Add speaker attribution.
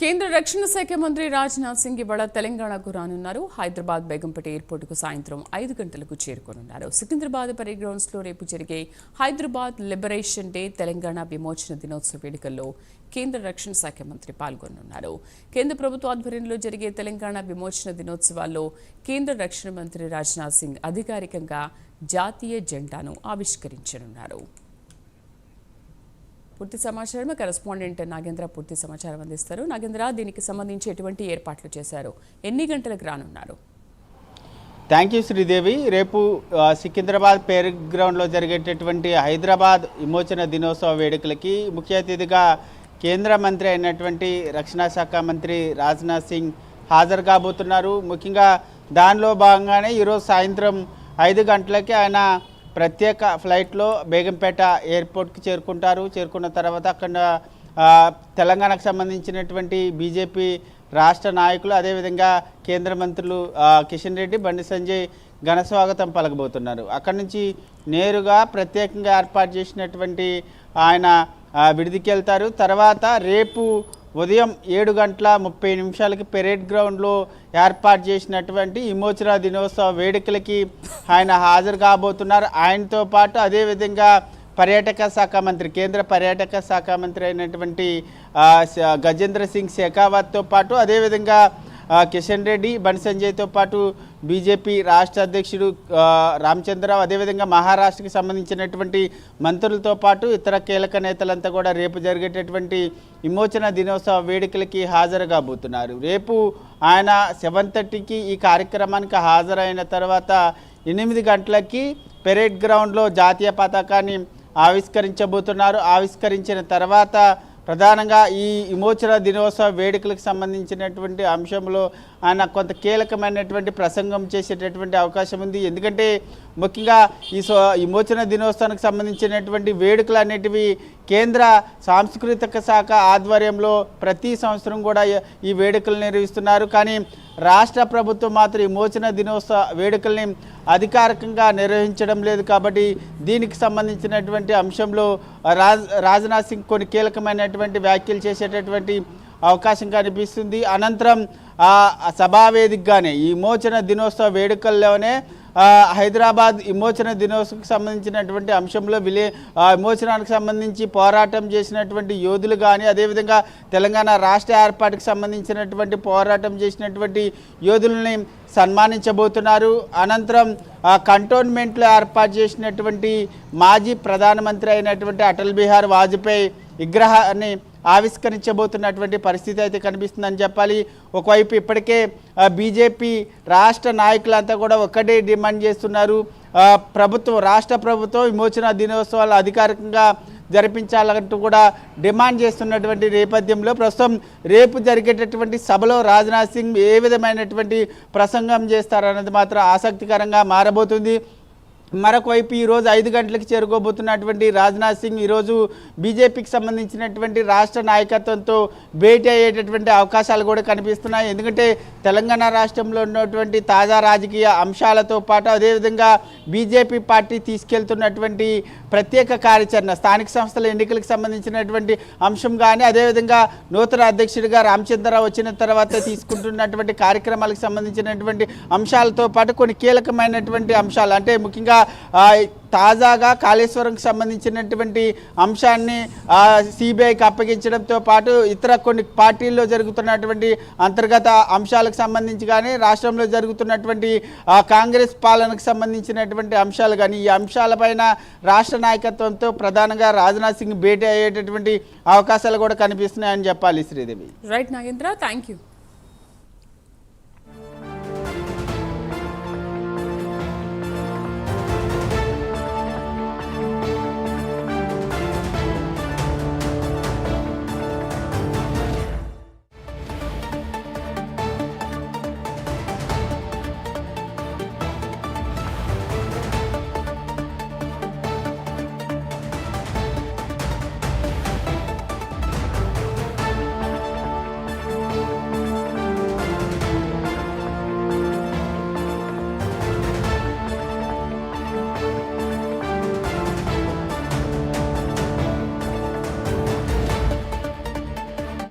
Speaker 1: కేంద్ర రక్షణ శాఖ మంత్రి రాజ్నాథ్ సింగ్ ఇవాళ తెలంగాణకు రానున్నారు. హైదరాబాద్ బేగంపేట ఎయిర్పోర్టుకు సాయంత్రం 5 గంటలకు చేరుకోనున్నారు. సికింద్రాబాద్ పరేడ్ గ్రౌండ్స్ లో రేపు జరిగే హైదరాబాద్ లిబరేషన్ డే తెలంగాణ విమోచన దినోత్సవ వేడుకల్లో కేంద్ర రక్షణ శాఖ మంత్రి పాల్గొనున్నారు. కేంద్ర ప్రభుత్వ ఆధ్వర్యంలో జరిగే తెలంగాణ విమోచన దినోత్సవాల్లో కేంద్ర రక్షణ మంత్రి రాజ్నాథ్ సింగ్ అధికారికంగా జాతీయ జెండాను ఆవిష్కరించనున్నారు. పూర్తి సమాచారం కరెస్పాండెంట్ నాగేంద్ర పూర్తి సమాచారం అందిస్తారు. నాగేంద్ర, దీనికి సంబంధించి ఎటువంటి ఏర్పాట్లు చేశారు, ఎన్ని గంటలకు రానున్నారు?
Speaker 2: Thank you Sridevi. రేపు సికింద్రాబాద్ పేరెడ్ గ్రౌండ్లో జరిగేటటువంటి హైదరాబాద్ విమోచన దినోత్సవ వేడుకలకి ముఖ్య అతిథిగా కేంద్ర మంత్రి అయినటువంటి రక్షణ శాఖ మంత్రి రాజ్నాథ్ సింగ్ హాజరు కాబోతున్నారు. ముఖ్యంగా దానిలో భాగంగానే ఈరోజు సాయంత్రం 5 గంటలకి ఆయన ప్రత్యేక ఫ్లైట్లో బేగంపేట ఎయిర్పోర్ట్కి చేరుకున్న తర్వాత అక్కడ తెలంగాణకు సంబంధించినటువంటి బీజేపీ రాష్ట్ర నాయకులు అదేవిధంగా కేంద్ర మంత్రులు కిషన్ రెడ్డి, బండి సంజయ్ ఘన స్వాగతం పలకబోతున్నారు. అక్కడి నుంచి నేరుగా ప్రత్యేకంగా ఏర్పాటు చేసినటువంటి ఆయన విడిదికి వెళ్తారు. తర్వాత రేపు ఉదయం 7:30 పెరేడ్ గ్రౌండ్లో ఏర్పాటు చేసినటువంటి విమోచన దినోత్సవ వేడుకలకి ఆయన హాజరు కాబోతున్నారు. ఆయనతో పాటు అదేవిధంగా పర్యాటక శాఖ మంత్రి, కేంద్ర పర్యాటక శాఖ మంత్రి అయినటువంటి గజేంద్ర సింగ్ షెకావత్తో పాటు అదేవిధంగా కిషన్ రెడ్డి, బండి సంజయ్తో పాటు బీజేపీ రాష్ట్ర అధ్యక్షుడు రామచంద్రరావు, అదేవిధంగా మహారాష్ట్రకి సంబంధించినటువంటి మంత్రులతో పాటు ఇతర కీలక నేతలంతా కూడా రేపు జరిగేటటువంటి విమోచన దినోత్సవ వేడుకలకి హాజరు కాబోతున్నారు. రేపు ఆయన 7:30కి ఈ కార్యక్రమానికి హాజరైన తర్వాత 8 గంటలకి పెరేడ్ గ్రౌండ్లో జాతీయ పతాకాన్ని ఆవిష్కరించబోతున్నారు. ఆవిష్కరించిన తర్వాత ప్రధానంగా ఈ విమోచన దినోత్సవ వేడుకలకు సంబంధించినటువంటి అంశంలో ఆయన కొంత కీలకమైనటువంటి ప్రసంగం చేసేటటువంటి అవకాశం ఉంది. ఎందుకంటే ముఖ్యంగా ఈ విమోచన దినోత్సవానికి సంబంధించినటువంటి వేడుకలు అనేటివి కేంద్ర సాంస్కృతిక శాఖ ఆధ్వర్యంలో ప్రతి సంవత్సరం కూడా ఈ వేడుకలు నిర్వహిస్తున్నారు. కానీ రాష్ట్ర ప్రభుత్వం మాత్రం విమోచన దినోత్సవ వేడుకల్ని అధికారికంగా నిర్వహించడం లేదు. కాబట్టి దీనికి సంబంధించినటువంటి అంశంలో రాజ్నాథ్ సింగ్ కొన్ని కీలకమైనటువంటి వ్యాఖ్యలు చేసేటటువంటి అవకాశం కనిపిస్తుంది. అనంతరం సభావేదికగానే ఈ విమోచన దినోత్సవ వేడుకల్లోనే హైదరాబాద్ విమోచన దినోత్సవానికి సంబంధించినటువంటి అంశంలో విమోచనానికి సంబంధించి పోరాటం చేసినటువంటి యోధులు కానీ అదేవిధంగా తెలంగాణ రాష్ట్ర ఏర్పాటుకు సంబంధించినటువంటి పోరాటం చేసినటువంటి యోధులని సన్మానించబోతున్నారు. అనంతరం కంటోన్మెంట్లో ఏర్పాటు చేసినటువంటి మాజీ ప్రధానమంత్రి అయినటువంటి అటల్ బిహారీ వాజ్పేయి విగ్రహాన్ని ఆవిష్కరించబోతున్నటువంటి పరిస్థితి అయితే కనిపిస్తుందని చెప్పాలి. ఒకవైపు ఇప్పటికే బీజేపీ రాష్ట్ర నాయకులంతా కూడా ఒక్కటే డిమాండ్ చేస్తున్నారు. రాష్ట్ర ప్రభుత్వం విమోచన దినోత్సవాలు అధికారికంగా జరిపించాలంటూ కూడా డిమాండ్ చేస్తున్నటువంటి నేపథ్యంలో ప్రస్తుతం రేపు జరిగేటటువంటి సభలో రాజ్నాథ్ సింగ్ ఏ విధమైనటువంటి ప్రసంగం చేస్తారన్నది మాత్రం ఆసక్తికరంగా మారబోతుంది. మరొక వైపు ఈరోజు 5 గంటలకు చేరుకోబోతున్నటువంటి రాజ్నాథ్ సింగ్ ఈరోజు బీజేపీకి సంబంధించినటువంటి రాష్ట్ర నాయకత్వంతో భేటీ అయ్యేటటువంటి అవకాశాలు కూడా కనిపిస్తున్నాయి. ఎందుకంటే తెలంగాణ రాష్ట్రంలో ఉన్నటువంటి తాజా రాజకీయ అంశాలతో పాటు అదేవిధంగా బీజేపీ పార్టీ తీసుకెళ్తున్నటువంటి ప్రత్యేక కార్యాచరణ, స్థానిక సంస్థల ఎన్నికలకు సంబంధించినటువంటి అంశం కానీ అదేవిధంగా నూతన అధ్యక్షుడిగా రామచంద్రరావు వచ్చిన తర్వాత తీసుకుంటున్నటువంటి కార్యక్రమాలకు సంబంధించినటువంటి అంశాలతో పాటు కొన్ని కీలకమైనటువంటి అంశాలు, అంటే ముఖ్యంగా తాజాగా కాళేశ్వరంకి సంబంధించినటువంటి అంశాన్ని సిబిఐకి అప్పగించడంతో పాటు ఇతర కొన్ని పార్టీల్లో జరుగుతున్నటువంటి అంతర్గత అంశాలకు సంబంధించి కానీ రాష్ట్రంలో జరుగుతున్నటువంటి కాంగ్రెస్ పాలనకు సంబంధించినటువంటి అంశాలు కానీ ఈ అంశాలపైన రాష్ట్ర నాయకత్వంతో ప్రధానంగా రాజ్నాథ్ సింగ్ భేటీ అయ్యేటటువంటి అవకాశాలు కూడా కనిపిస్తున్నాయని చెప్పాలి Sridevi.
Speaker 1: Right Nagendra, thank you.